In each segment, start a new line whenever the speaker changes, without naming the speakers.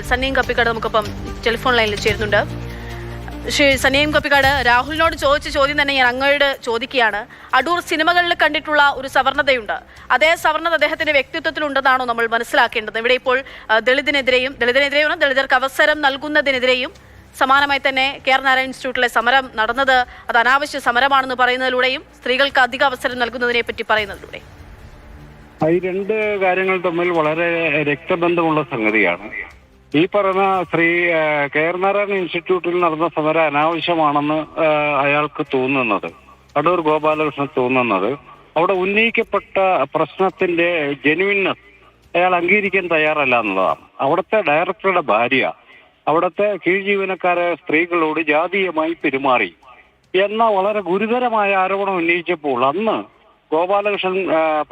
സന്നിയും കപ്പിക്കാട് നമുക്കൊപ്പം ടെലിഫോൺ ലൈനിൽ ചേരുന്നുണ്ട്. ശ്രീ സന്നിയും കപ്പിക്കാട്, രാഹുലിനോട് ചോദിച്ച ചോദ്യം തന്നെ ഞാൻ അങ്ങോട്ട് ചോദിക്കുകയാണ്. അടൂർ സിനിമകളിൽ കണ്ടിട്ടുള്ള ഒരു സവർണതയുണ്ട്. അതേ സവർണത അദ്ദേഹത്തിന്റെ വ്യക്തിത്വത്തിലുണ്ടെന്നാണോ നമ്മൾ മനസ്സിലാക്കേണ്ടത്? ഇവിടെ ഇപ്പോൾ ദളിതരെയും ദളിതർക്ക് അവസരം നൽകുന്നതിനെതിരെയും സമാനമായി തന്നെ കെ.ആർ. നാരായണൻ ഇൻസ്റ്റിറ്റ്യൂട്ടിലെ സമരം നടന്നത് അത് അനാവശ്യ സമരമാണെന്ന് പറയുന്നതിലൂടെയും സ്ത്രീകൾക്ക് അധിക അവസരം നൽകുന്നതിനെ പറ്റി പറയുന്നതിലൂടെ
ഈ രണ്ട് കാര്യങ്ങൾ തമ്മിൽ വളരെ രക്തബന്ധമുള്ള സംഗതിയാണ്. ഈ പറഞ്ഞ കെ.ആർ. നാരായണൻ ഇൻസ്റ്റിറ്റ്യൂട്ടിൽ നടന്ന സമരം അനാവശ്യമാണെന്ന് അയാൾക്ക് തോന്നുന്നത്, അടൂർ ഗോപാലകൃഷ്ണൻ തോന്നുന്നത്, അവിടെ ഉന്നയിക്കപ്പെട്ട പ്രശ്നത്തിന്റെ ജെന്യുവിൻനെസ് അയാൾ അംഗീകരിക്കാൻ തയ്യാറല്ല എന്നുള്ളതാണ്. അവിടുത്തെ ഡയറക്ടറുടെ ഭാര്യ അവിടുത്തെ കീഴ് ജീവനക്കാരെ സ്ത്രീകളോട് ജാതീയമായി പെരുമാറി എന്ന വളരെ ഗുരുതരമായ ആരോപണം ഉന്നയിച്ചപ്പോൾ അന്ന് ഗോപാലകൃഷ്ണൻ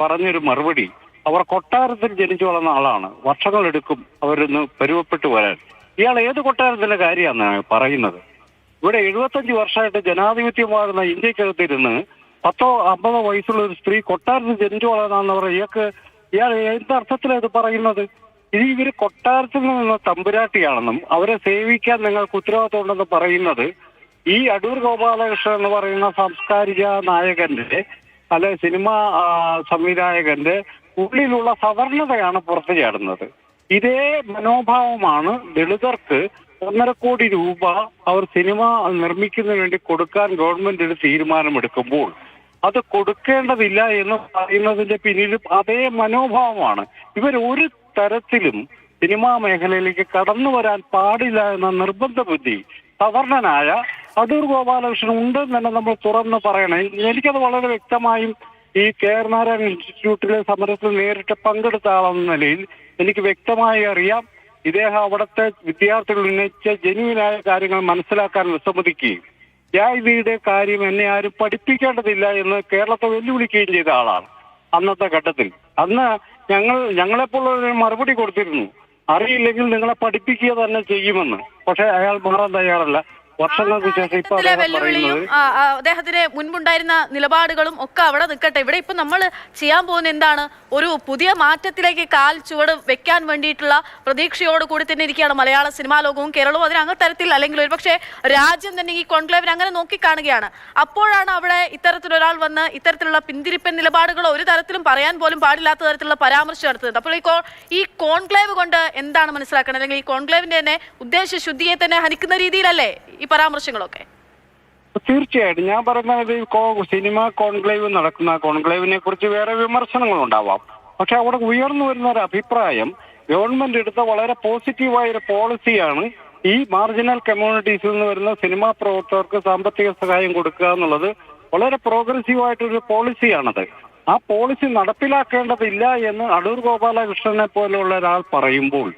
പറഞ്ഞൊരു മറുപടി, അവർ കൊട്ടാരത്തിൽ ജനിച്ചു വളർന്ന ആളാണ്, വർഷങ്ങളെടുക്കും അവരൊന്ന് പരുവപ്പെട്ടു വരാൻ. ഇയാൾ ഏത് കൊട്ടാരത്തിന്റെ കാര്യമാണ് പറയുന്നത്? ഇവിടെ 75 വർഷമായിട്ട് ജനാധിപത്യമാകുന്ന ഇന്ത്യക്കകത്തിരുന്ന് 10-50 വയസ്സുള്ള ഒരു സ്ത്രീ കൊട്ടാരത്തിൽ ജനിച്ചു വളർന്നാന്ന് പറയുക, ഇയാൾ എന്തർത്ഥത്തിലാണ് ഇത് പറയുന്നത്? ഇവര് കൊട്ടാരത്തിൽ നിന്ന് തമ്പുരാട്ടിയാണെന്നും അവരെ സേവിക്കാൻ നിങ്ങൾക്ക് ഉത്തരവാദിത്വം ഉണ്ടെന്ന് പറയുന്നത് ഈ അടൂർ ഗോപാലകൃഷ്ണൻ എന്ന് പറയുന്ന സാംസ്കാരിക നായകന്റെ അല്ലെ സിനിമാ സംവിധായകന്റെ ഉള്ളിലുള്ള സവർണതയാണ് പുറത്തു ചാടുന്നത്. ഇതേ മനോഭാവമാണ് ദളിതർക്ക് 1.5 കോടി രൂപ അവർ സിനിമ നിർമ്മിക്കുന്നതിന് വേണ്ടി കൊടുക്കാൻ ഗവൺമെന്റ് ഒരു തീരുമാനമെടുക്കുമ്പോൾ അത് കൊടുക്കേണ്ടതില്ല എന്ന് പറയുന്നതിന്റെ പിന്നിലും അതേ മനോഭാവമാണ്. ഇവർ ഒരു തരത്തിലും സിനിമാ മേഖലയിലേക്ക് കടന്നു വരാൻ പാടില്ല എന്ന നിർബന്ധ ബുദ്ധി സവർണനായ അടൂർ ഗോപാലകൃഷ്ണൻ ഉണ്ടെന്ന് തന്നെ നമ്മൾ തുറന്ന് പറയണം. എനിക്കത് വളരെ വ്യക്തമായും ഈ കെ.ആർ. നാരായണൻ ഇൻസ്റ്റിറ്റ്യൂട്ടിലെ സമരത്തിൽ നേരിട്ട് പങ്കെടുത്ത ആളെന്ന നിലയിൽ എനിക്ക് വ്യക്തമായി അറിയാം. ഇദ്ദേഹം അവിടുത്തെ വിദ്യാർത്ഥികൾ ഉന്നയിച്ച ജെന്യുവിനായ കാര്യങ്ങൾ മനസ്സിലാക്കാൻ വിസമ്മതിക്കുകയും ജാതിയുടെ കാര്യം എന്നെ ആരും പഠിപ്പിക്കേണ്ടതില്ല എന്ന് കേരളത്തെ വെല്ലുവിളിക്കുകയും ചെയ്ത ആളാണ് അന്നത്തെ ഘട്ടത്തിൽ. അന്ന് ഞങ്ങളെപ്പോലൊരു മറുപടി കൊടുത്തിരുന്നു, അറിയില്ലെങ്കിൽ നിങ്ങളെ പഠിപ്പിക്കുക തന്നെ ചെയ്യുമെന്ന്. പക്ഷെ അയാൾ മാറാൻ തയ്യാറല്ല. വർഷങ്ങൾക്ക് ശേഷം ഇപ്പൊ
വെല്ലുവിളിയും അദ്ദേഹത്തിന് മുൻപുണ്ടായിരുന്ന നിലപാടുകളും ഒക്കെ അവിടെ നിൽക്കട്ടെ. ഇവിടെ ഇപ്പൊ നമ്മൾ ചെയ്യാൻ പോകുന്ന എന്താണ്? ഒരു പുതിയ മാറ്റത്തിലേക്ക് കാൽ ചുവട് വെക്കാൻ വേണ്ടിയിട്ടുള്ള പ്രതീക്ഷയോട് കൂടി തന്നെ ഇരിക്കുകയാണ് മലയാള സിനിമാ ലോകവും കേരളവും. അതിന് അങ്ങനെ തരത്തിൽ അല്ലെങ്കിൽ ഒരുപക്ഷെ രാജ്യം തന്നെ ഈ കോൺക്ലേവിനെ അങ്ങനെ നോക്കിക്കാണുകയാണ്. അപ്പോഴാണ് അവിടെ ഇത്തരത്തിലൊരാൾ വന്ന് ഇത്തരത്തിലുള്ള പിന്തിരിപ്പൻ നിലപാടുകളോ ഒരു തരത്തിലും പറയാൻ പോലും പാടില്ലാത്ത തരത്തിലുള്ള പരാമർശം നടത്തുന്നത്. അപ്പോൾ ഈ കോൺക്ലേവ് കൊണ്ട് എന്താണ് മനസ്സിലാക്കുന്നത്? അല്ലെങ്കിൽ ഈ കോൺക്ലേവിന്റെ തന്നെ ഉദ്ദേശ ശുദ്ധിയെ തന്നെ ഹനിക്കുന്ന രീതിയിലല്ലേ ഈ പരാമർശങ്ങളൊക്കെ?
തീർച്ചയായിട്ടും ഞാൻ പറയുന്നത് സിനിമ കോൺക്ലേവ് നടക്കുന്ന കോൺക്ലേവിനെ കുറിച്ച് വേറെ വിമർശനങ്ങൾ ഉണ്ടാവാം. പക്ഷെ അവിടെ ഉയർന്നു വരുന്ന ഒരു അഭിപ്രായം ഗവൺമെന്റ് എടുത്ത വളരെ പോസിറ്റീവായ ഒരു പോളിസിയാണ് ഈ മാർജിനൽ കമ്മ്യൂണിറ്റീസിൽ നിന്ന് വരുന്ന സിനിമാ പ്രവർത്തകർക്ക് സാമ്പത്തിക സഹായം കൊടുക്കുക എന്നുള്ളത്. വളരെ പ്രോഗ്രസീവായിട്ടൊരു പോളിസിയാണത്. ആ പോളിസി നടപ്പിലാക്കേണ്ടതില്ല എന്ന് അടൂർ ഗോപാലകൃഷ്ണനെ പോലെയുള്ള ഒരാൾ പറയുമ്പോൾ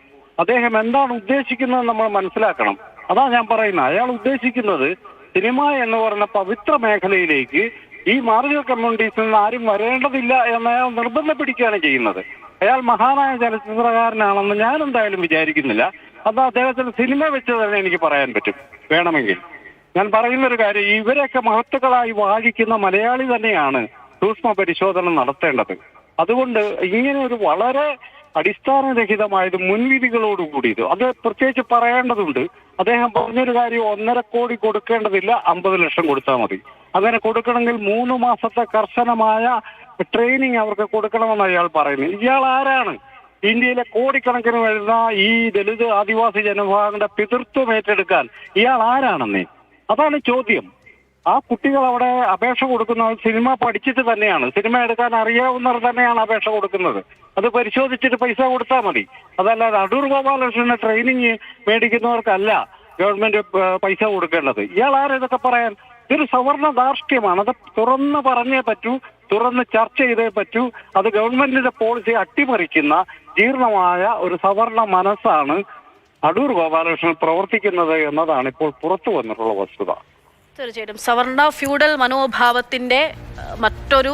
അദ്ദേഹം എന്താണ് ഉദ്ദേശിക്കുന്നത് നമ്മൾ മനസ്സിലാക്കണം. അതാ ഞാൻ പറയുന്നത്. അയാൾ ഉദ്ദേശിക്കുന്നത് സിനിമ എന്ന് പറയുന്ന പവിത്ര മേഖലയിലേക്ക് ഈ മാർജിനൽ കമ്മ്യൂണിറ്റീസിൽ നിന്ന് ആരും വരേണ്ടതില്ല എന്ന് അയാൾ നിർബന്ധം പിടിക്കുകയാണ് ചെയ്യുന്നത്. അയാൾ മഹാനായ ചലച്ചിത്രകാരനാണെന്ന് ഞാൻ എന്തായാലും വിചാരിക്കുന്നില്ല. അത് അദ്ദേഹത്തിന് സിനിമ വെച്ച് തന്നെ എനിക്ക് പറയാൻ പറ്റും വേണമെങ്കിൽ. ഞാൻ പറയുന്നൊരു കാര്യം, ഇവരെയൊക്കെ മഹത്തുക്കളായി വാഴിക്കുന്ന മലയാളി തന്നെയാണ് സൂക്ഷ്മ പരിശോധന നടത്തേണ്ടത്. അതുകൊണ്ട് ഇങ്ങനെ ഒരു വളരെ അടിസ്ഥാനരഹിതമായത് മുൻവിധികളോടുകൂടിയത് അത് പ്രത്യേകിച്ച് പറയേണ്ടതുണ്ട്. അദ്ദേഹം പറഞ്ഞൊരു കാര്യം, 1.5 കോടി കൊടുക്കേണ്ടതില്ല, 50 ലക്ഷം കൊടുത്താൽ മതി. അങ്ങനെ കൊടുക്കണമെങ്കിൽ 3 മാസത്തെ കർശനമായ ട്രെയിനിങ് അവർക്ക് കൊടുക്കണമെന്ന് അയാൾ പറയുന്നത്. ഇയാൾ ആരാണ്? ഇന്ത്യയിലെ കോടിക്കണക്കിന് വരുന്ന ഈ ദളിത് ആദിവാസി ജനവിഭാഗങ്ങളുടെ പിതൃത്വം ഏറ്റെടുക്കാൻ ഇയാൾ ആരാണെന്നേ? അതാണ് ചോദ്യം. ആ കുട്ടികൾ അവിടെ അപേക്ഷ കൊടുക്കുന്നത് സിനിമ പഠിച്ചിട്ട് തന്നെയാണ്, സിനിമ എടുക്കാൻ അറിയാവുന്നവർ തന്നെയാണ് അപേക്ഷ കൊടുക്കുന്നത്. അത് പരിശോധിച്ചിട്ട് പൈസ കൊടുത്താൽ മതി. അതല്ലാതെ അടൂർ ഗോപാലകൃഷ്ണന് ട്രെയിനിങ് മേടിക്കുന്നവർക്കല്ല ഗവൺമെന്റ് പൈസ കൊടുക്കേണ്ടത്. ഇയാൾ ആരും ഇതൊക്കെ പറയാൻ? ഇതൊരു സവർണ ധാർഷ്ട്യമാണ്. അത് തുറന്ന് പറഞ്ഞേ പറ്റൂ, തുറന്ന് ചർച്ച ചെയ്തേ പറ്റൂ. അത് ഗവൺമെന്റിന്റെ പോളിസി അട്ടിമറിക്കുന്ന ജീർണമായ ഒരു സവർണ മനസ്സാണ് അടൂർ ഗോപാലകൃഷ്ണൻ പ്രവർത്തിക്കുന്നത് എന്നതാണ് ഇപ്പോൾ പുറത്തു വന്നിട്ടുള്ള വസ്തുത.
തീർച്ചയായിട്ടും സവർണ ഫ്യൂഡൽ മനോഭാവത്തിന്റെ മറ്റൊരു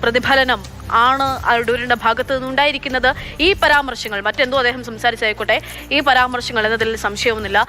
പ്രതിഫലനം ആണ് അടൂരിന്റെ ഭാഗത്ത് നിന്നുണ്ടായിരിക്കുന്നത്. ഈ പരാമർശങ്ങൾ മറ്റെന്തോ അദ്ദേഹം സംസാരിച്ചായിക്കോട്ടെ, ഈ പരാമർശങ്ങൾ എന്നതിൽ സംശയമൊന്നുമില്ല.